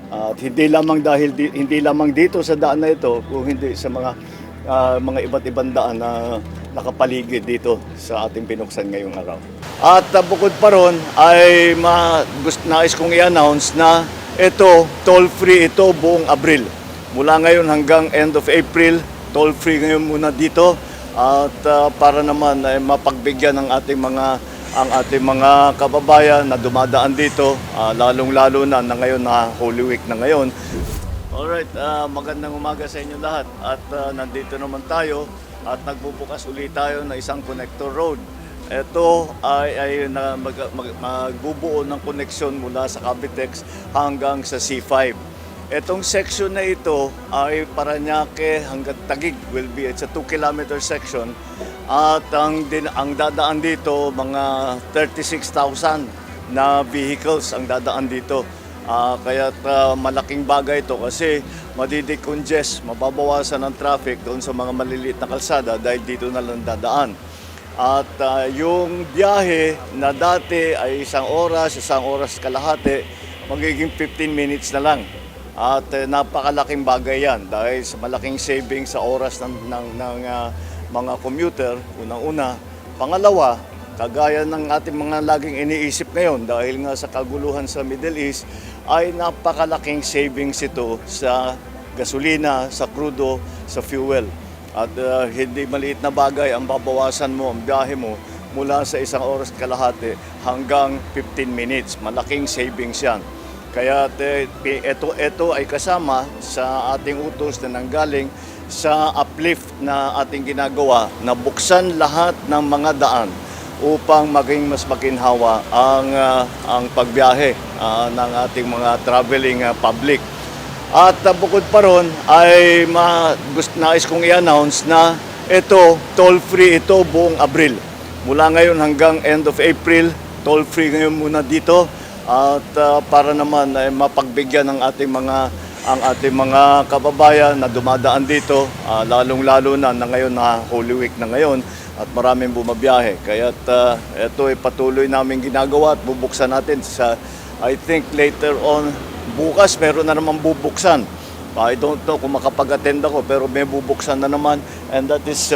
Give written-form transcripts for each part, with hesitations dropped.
At hindi lamang dito sa daan na ito, kung hindi sa mga iba't ibang daan na nakapaligid dito sa ating binuksan ngayong araw. At bukod pa ron ay nais kong i-announce na ito, toll-free ito buong Abril. Mula ngayon hanggang end of April, toll-free ngayon muna dito. At para naman ay mapagbigyan ng ang ating mga kababayan na dumadaan dito, lalong-lalo na ngayon na Holy Week na ngayon. Alright, magandang umaga sa inyo lahat at nandito naman tayo at nagbubukas ulit tayo ng isang connector road. Ito ay magbubuo ng koneksyon mula sa Cavitex hanggang sa C5. Itong section na ito ay Parañaque hanggang Taguig it's a 2-kilometer section. At ang dadaan dito, mga 36,000 na vehicles ang dadaan dito. Kaya malaking bagay ito kasi madidecongest, mababawasan ang traffic doon sa mga maliliit na kalsada dahil dito na lang dadaan. At yung biyahe na dati ay isang oras kalahati, magiging 15 minutes na lang. At napakalaking bagay yan dahil sa malaking savings sa oras ng mga commuter, unang-una. Pangalawa, kagaya ng ating mga laging iniisip ngayon dahil nga sa kaguluhan sa Middle East, ay napakalaking savings ito sa gasolina, sa crudo, sa fuel. At hindi maliit na bagay ang babawasan mo, ang biyahe mo mula sa isang oras kalahati hanggang 15 minutes. Malaking savings yan. Kaya ito ay kasama sa ating utos na nanggaling sa uplift na ating ginagawa na buksan lahat ng mga daan upang maging mas maginhawa ang pagbiyahe ng ating mga traveling public. At bukod pa ron ay nais kong i-announce na ito, toll-free ito buong Abril. Mula ngayon hanggang end of April, toll-free ngayon muna dito. At para naman ay mapagbigyan ng ating mga kababayan na dumadaan dito, lalong-lalo na ngayon na Holy Week na ngayon at maraming bumabiyahe. Kaya ito ay patuloy namin ginagawa at bubuksan natin I think later on, bukas meron na naman bubuksan. I don't know kung makapag-attend ako pero may bubuksan na naman and that is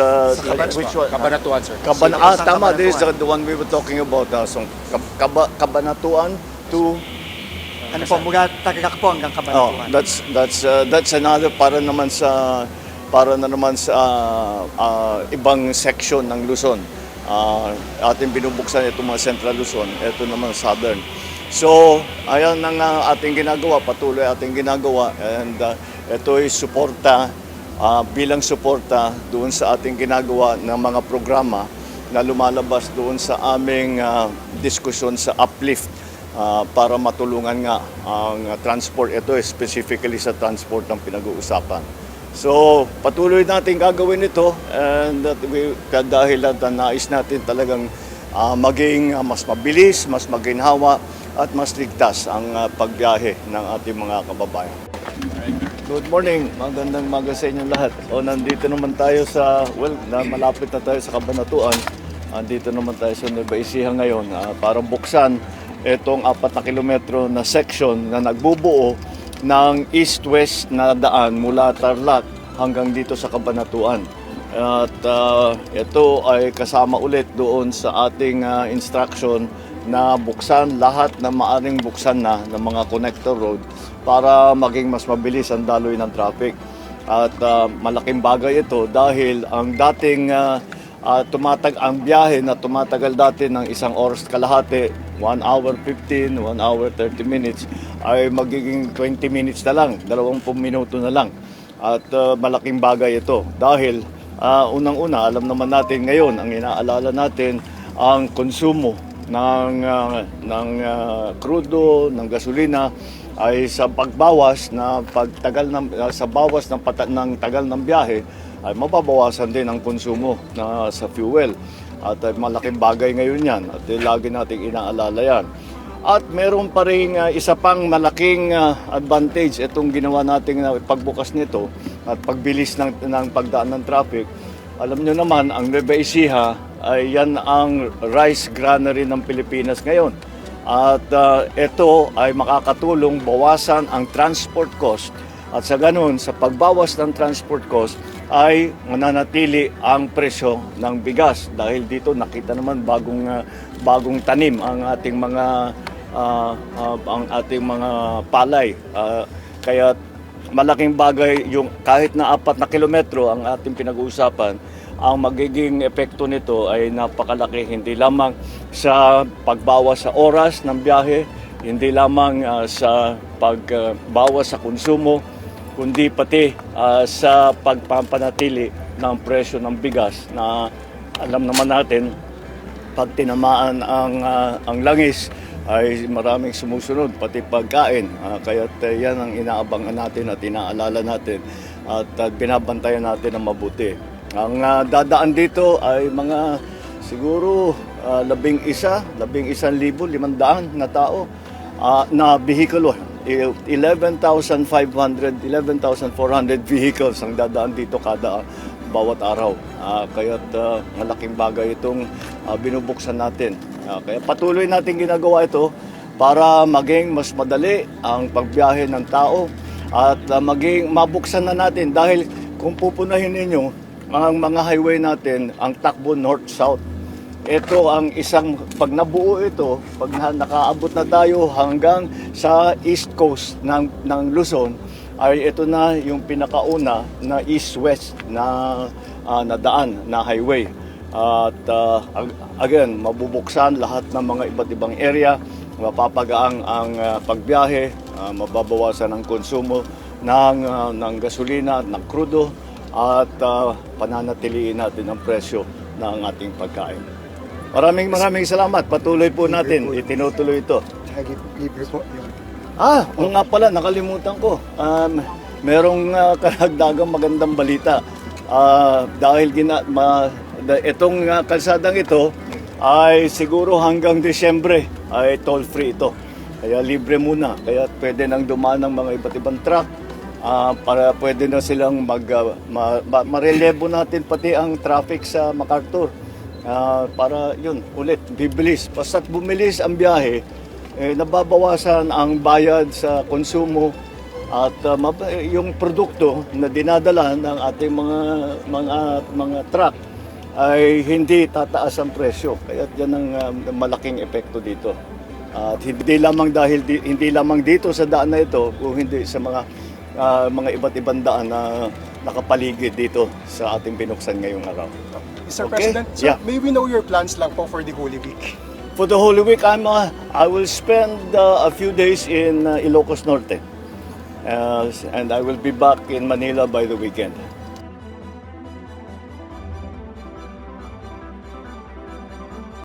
which one? Cabanatuan, sir. Tama, this is the one we were talking about. So, Cabanatuan to Ano po, mula Tagak po hanggang Cabanatuan. That's another para na naman sa ibang section ng Luzon. Ating binubuksan itong mga Central Luzon, ito naman Southern. So, ayan ang ating ginagawa, patuloy ating ginagawa and ito ay suporta, bilang suporta doon sa ating ginagawa ng mga programa na lumalabas doon sa aming diskusyon sa uplift. Para matulungan nga ang transport. Ito specifically sa transport ng pinag-uusapan. So, patuloy natin gagawin ito and dahil nais natin talagang maging mas mabilis, mas maginhawa at mas ligtas ang pagbiyahe ng ating mga kababayan. Good morning, magandang umaga sa inyong lahat. Nandito naman tayo malapit na tayo sa Cabanatuan. Nandito naman tayo sa Nueva Ecija ngayon para buksan itong 4 na kilometro na section na nagbubuo ng east-west na daan mula Tarlac hanggang dito sa Cabanatuan. At ito ay kasama ulit doon sa ating instruction na buksan lahat na maaring buksan na ng mga connector road para maging mas mabilis ang daloy ng traffic. At malaking bagay ito dahil ang dating ang biyahe na tumatagal dati ng 1 oras kalahati, 1 hour 15, 1 hour 30 minutes, ay magiging 20 minutes na lang, 20 minuto na lang. At malaking bagay ito dahil unang-una, alam naman natin ngayon, ang inaalala natin, ang konsumo ng crudo, ng gasolina ay sa pagbawas sa bawas ng tagal ng biyahe ay mababawasan din ang konsumo sa fuel. At malaking bagay ngayon yan at lagi nating inaalala yan. At meron pa rin isa pang malaking advantage itong ginawa nating pagbukas nito at pagbilis ng pagdaan ng traffic. Alam nyo naman, ang Nueva Ecija ay yan ang rice granary ng Pilipinas ngayon. At ito ay makakatulong bawasan ang transport cost. At sa ganun, sa pagbawas ng transport cost, ay mananatili ang presyo ng bigas. Dahil dito nakita naman bagong tanim ang ating mga palay. Kaya malaking bagay yung kahit na 4 na kilometro ang ating pinag-uusapan, ang magiging epekto nito ay napakalaki, hindi lamang sa pagbawas sa oras ng biyahe, hindi lamang sa pagbawas sa konsumo, kundi pati sa pagpapanatili ng presyo ng bigas na alam naman natin pag tinamaan ang langis ay maraming sumusunod, pati pagkain. Kaya yan ang inaabangan natin at inaalala natin at binabantayan natin ng mabuti. Ang dadaan dito ay mga siguro 11,500 na tao na vehicle. 11,500, 11,400 vehicles ang dadaan dito bawat araw. Kaya't malaking bagay itong binubuksan natin. Kaya patuloy natin ginagawa ito para maging mas madali ang pagbiyahe ng tao at maging mabuksan na natin dahil kung pupunahin ninyo ang mga highway natin, ang takbo north-south. Ito ang pag nabuo ito, pag nakaabot na tayo hanggang sa east coast ng Luzon, ay ito na yung pinakauna na east-west na daan na highway. At again, mabubuksan lahat ng mga iba't ibang area, mapapagaang ang pagbiyahe, mababawasan ang konsumo ng gasolina, ng krudo, at pananatiliin natin ang presyo ng ating pagkain. Maraming salamat. Patuloy po natin. Itinutuloy ito. Libre po yung... Oo nga pala, nakalimutan ko. Merong karagdagang magandang balita. Dahil itong kalsadang ito ay siguro hanggang Disyembre ay toll-free ito. Kaya libre muna. Kaya pwede nang dumaan ng mga iba't ibang truck para pwede na silang marelebo natin pati ang traffic sa MacArthur. Para yun, ulit, bibilis. Basta't bumilis ang biyahe, nababawasan ang bayad sa konsumo at yung produkto na dinadala ng ating mga truck ay hindi tataas ang presyo. Kaya yan ang malaking epekto dito. At hindi lamang dito sa daan na ito, kung hindi sa mga iba't ibang daan na nakapaligid dito sa ating binuksan ngayong araw. Mr. Okay? President, sir, Yeah. may we know your plans lang po for the Holy Week? For the Holy Week, I will spend a few days in Ilocos Norte. And I will be back in Manila by the weekend.